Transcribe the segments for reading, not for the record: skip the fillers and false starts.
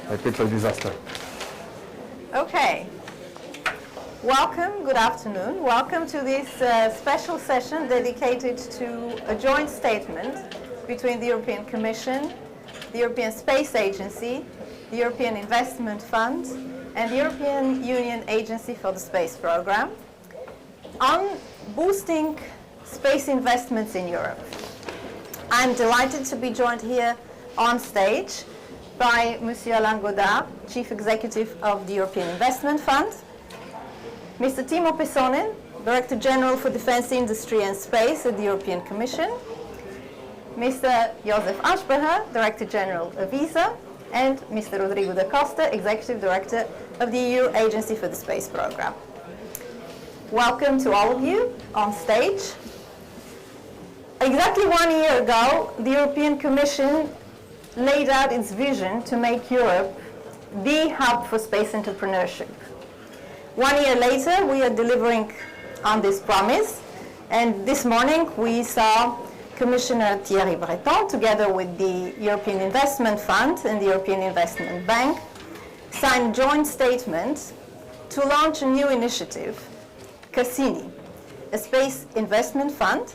a total disaster. Okay. Welcome, good afternoon. Welcome to this special session dedicated to a joint statement between the European Commission, the European Space Agency, the European Investment Fund, and the European Union Agency for the Space Programme on boosting space investments in Europe. I'm delighted to be joined here on stage by Monsieur Alain Godard, Chief Executive of the European Investment Fund, Mr. Timo Pesonen, Director General for Defence Industry and Space at the European Commission, Mr. Josef Aschbacher, Director General of ESA, and Mr. Rodrigo da Costa, Executive Director of the EU Agency for the Space Programme. Welcome to all of you on stage. Exactly 1 year ago, the European Commission laid out its vision to make Europe the hub for space entrepreneurship. 1 year later, we are delivering on this promise, and this morning we saw Commissioner Thierry Breton, together with the European Investment Fund and the European Investment Bank, sign a joint statement to launch a new initiative, Cassini, a space investment fund,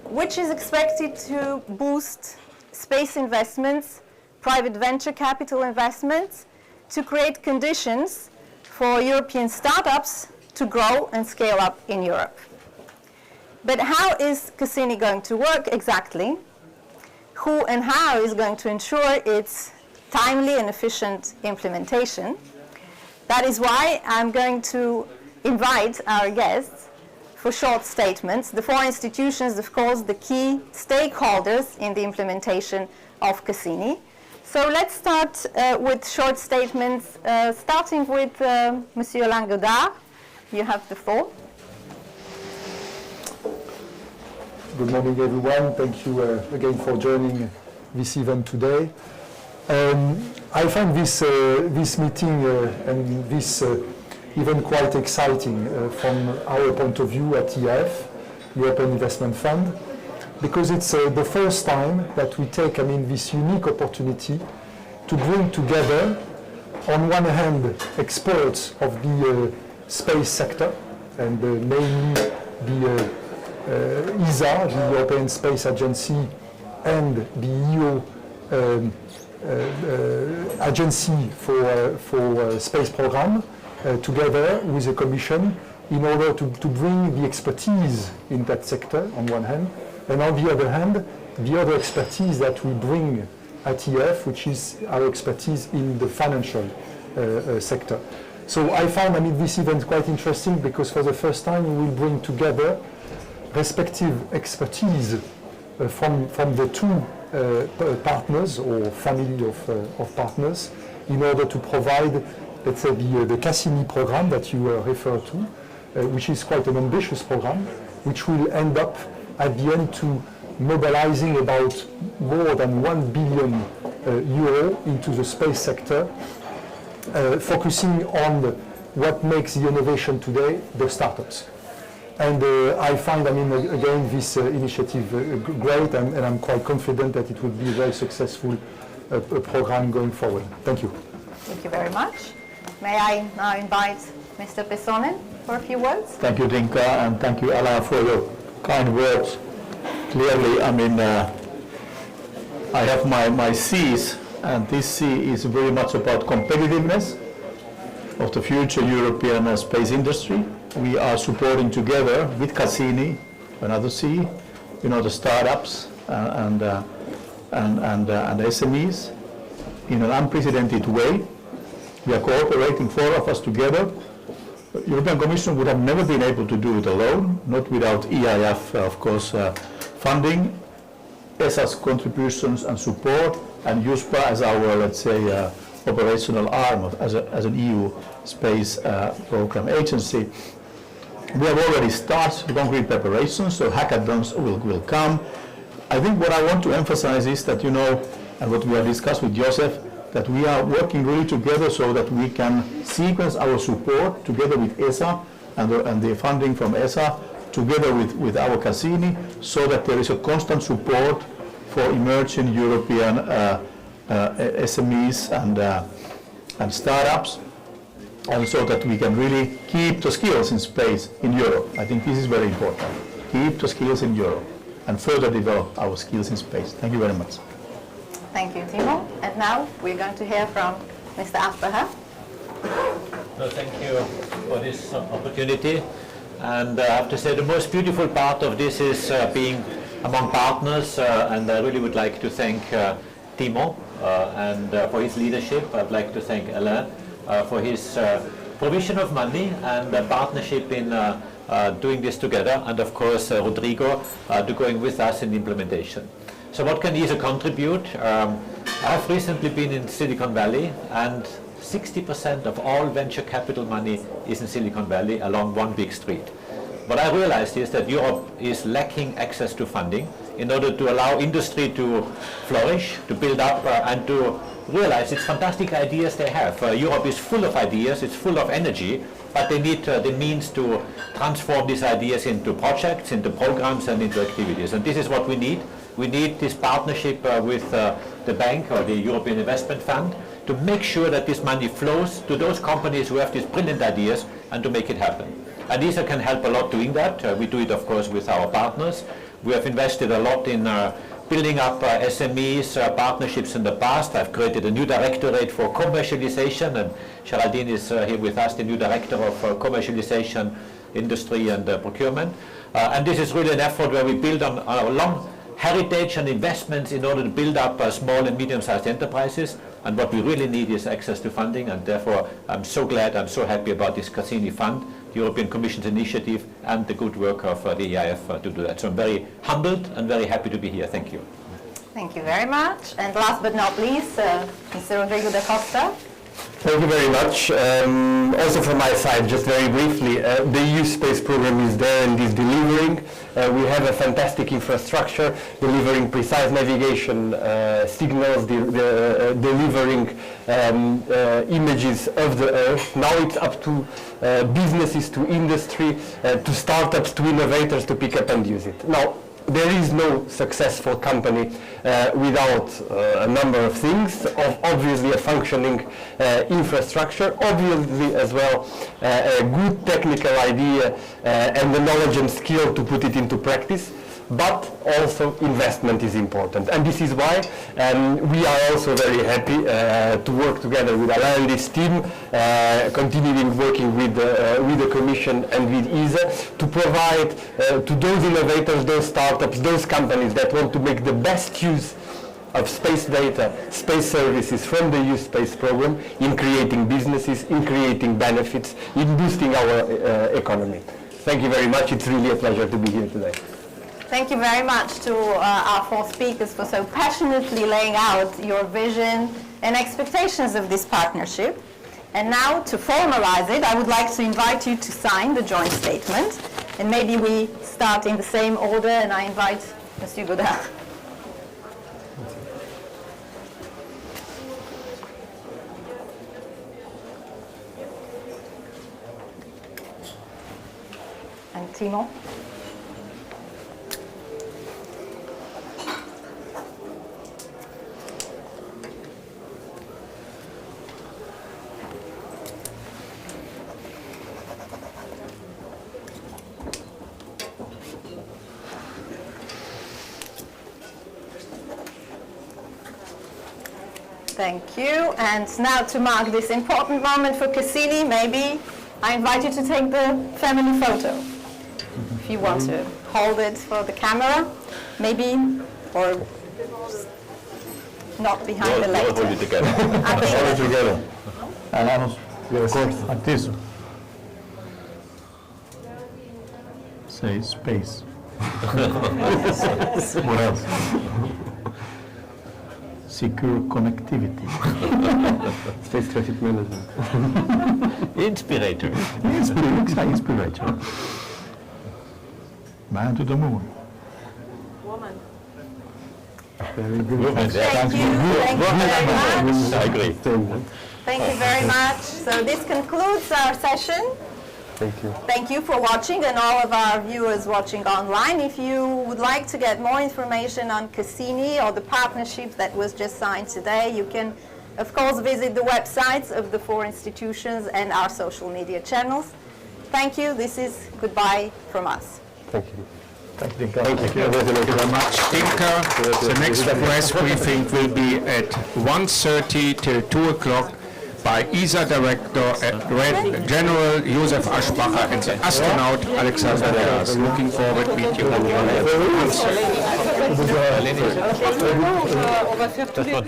which is expected to boost space investments, private venture capital investments, to create conditions for European startups to grow and scale up in Europe. But how is Cassini going to work exactly? Who and how is going to ensure its timely and efficient implementation? That is why I'm going to invite our guests for short statements. The four institutions, of course, the key stakeholders in the implementation of Cassini. So let's start with short statements, starting with Monsieur Alain Godard. You have the floor. Good morning, everyone. Thank you again for joining this event today. I find this meeting and this event quite exciting from our point of view at EIF, European Investment Fund, because it's the first time that we take, this unique opportunity to bring together, on one hand, experts of the space sector, and mainly the ESA, the European Space Agency, and the EU Agency for Space Programme, together with the Commission, in order to bring the expertise in that sector, on one hand, and on the other hand, the other expertise that we bring at EIF, which is our expertise in the financial sector. So I found this event quite interesting, because for the first time we will bring together respective expertise from the two partners or family of partners, in order to provide, let's say, the Cassini program that you refer to, which is quite an ambitious program, which will end up at the end to mobilizing about more than 1 billion euro into the space sector, focusing on what makes the innovation today, the startups. And I find, again, this initiative great, and I'm quite confident that it will be a very successful program going forward. Thank you. Thank you very much. May I now invite Mr. Pesonen for a few words? Thank you, Dinka, and thank you, Alain, for your kind words. Clearly, I have my C's, and this C is very much about competitiveness of the future European space industry. We are supporting together with Cassini, another C, the startups and SMEs in an unprecedented way. We are cooperating, four of us together. The European Commission would have never been able to do it alone, not without EIF, of course, funding, ESA's contributions and support, and EUSPA as our, let's say, operational arm as an EU space program agency. We have already started concrete preparations, so hackathons will come. I think what I want to emphasize is that, and what we have discussed with Joseph, that we are working really together so that we can sequence our support together with ESA and the funding from ESA, together with our Cassini, so that there is a constant support for emerging European SMEs and startups, and so that we can really keep the skills in space in Europe. I think this is very important. Keep the skills in Europe and further develop our skills in space. Thank you very much. Thank you, Timo. And now we're going to hear from Mr. Asperger. No, thank you for this opportunity. And I have to say the most beautiful part of this is being among partners, and I really would like to thank Timo and for his leadership. I'd like to thank Alain for his provision of money and partnership in doing this together, and of course Rodrigo to going with us in implementation. So what can ESA contribute? I've recently been in Silicon Valley, and 60% of all venture capital money is in Silicon Valley along one big street. What I realized is that Europe is lacking access to funding in order to allow industry to flourish, to build up, and to realize it's fantastic ideas they have. Europe is full of ideas, it's full of energy, but they need the means to transform these ideas into projects, into programs, and into activities. And this is what we need. We need this partnership with the bank or the European Investment Fund to make sure that this money flows to those companies who have these brilliant ideas and to make it happen. And ESA can help a lot doing that. We do it, of course, with our partners. We have invested a lot in building up SMEs partnerships in the past. I've created a new directorate for commercialization, and Geraldine is here with us, the new director of commercialization, industry and procurement. And this is really an effort where we build on our long heritage and investments in order to build up small and medium-sized enterprises. And what we really need is access to funding, and therefore I'm so glad, I'm so happy about this Cassini Fund, the European Commission's initiative, and the good work of the EIF to do that. So I'm very humbled and very happy to be here. Thank you. Thank you very much. And last but not least, Mr. Rodrigo da Costa. Thank you very much. Also from my side, just very briefly, the EU Space Program is there and is delivering. We have a fantastic infrastructure, delivering precise navigation signals, delivering images of the Earth. Now it's up to businesses, to industry, to startups, to innovators to pick up and use it. Now, there is no successful company without a number of things, obviously a functioning infrastructure, obviously as well a good technical idea and the knowledge and skill to put it into practice, but also investment is important. And this is why we are also very happy to work together with Alain and his team, continuing working with the Commission and with ESA to provide to those innovators, those startups, those companies that want to make the best use of space data, space services from the EU Space Program in creating businesses, in creating benefits, in boosting our economy. Thank you very much. It's really a pleasure to be here today. Thank you very much to our four speakers for so passionately laying out your vision and expectations of this partnership. And now, to formalize it, I would like to invite you to sign the joint statement. And maybe we start in the same order, and I invite Monsieur Godard. And Timo. Thank you. And now, to mark this important moment for Cassini, maybe I invite you to take the family photo. If you want to hold it for the camera, maybe, or not behind the lectern. Hold it together. I think Hold it together. And of course, like this. Say space. What else? Secure connectivity. Space traffic management. Inspirator. Inspirator. Man to the moon. Very good. Woman, yeah. Thank you. Thank you very much. I agree. Thank you very much. So this concludes our session. Thank you. Thank you for watching, and all of our viewers watching online. If you would like to get more information on Cassini or the partnership that was just signed today, you can, of course, visit the websites of the 4 institutions and our social media channels. Thank you. This is goodbye from us. Thank you. Thank you. Thank you. Very much, Inka. The next press briefing will be at 1:30 till 2 o'clock by ESA Director General Josef Aschbacher and the astronaut Alexander Gers. Looking forward to meet you all. That's not